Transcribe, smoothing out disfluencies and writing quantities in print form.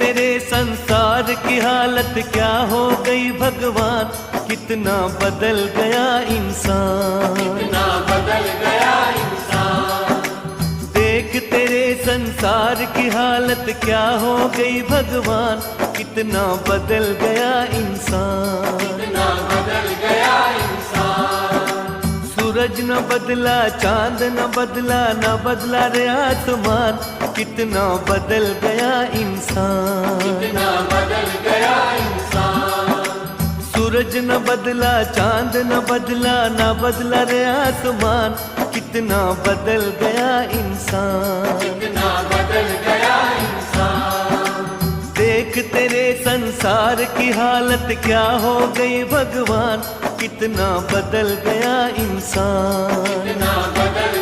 तेरे संसार की हालत क्या हो गई भगवान, कितना बदल गया इंसान, कितना बदल गया इंसान। देख तेरे संसार की हालत क्या हो गई भगवान, कितना बदल गया इंसान, कितना बदल गया इंसान। सूरज न बदला, चांद न बदला, न बदला रे आसमान, कितना बदल गया इंसान, कितना बदल गया इंसान। सूरज न बदला, चांद न बदला, न बदला रे आसमान, कितना बदल गया इंसान, कितना बदल गया इंसान। देख तेरे संसार की हालत क्या हो गई भगवान, कितना बदल गया इंसान, कितना बदल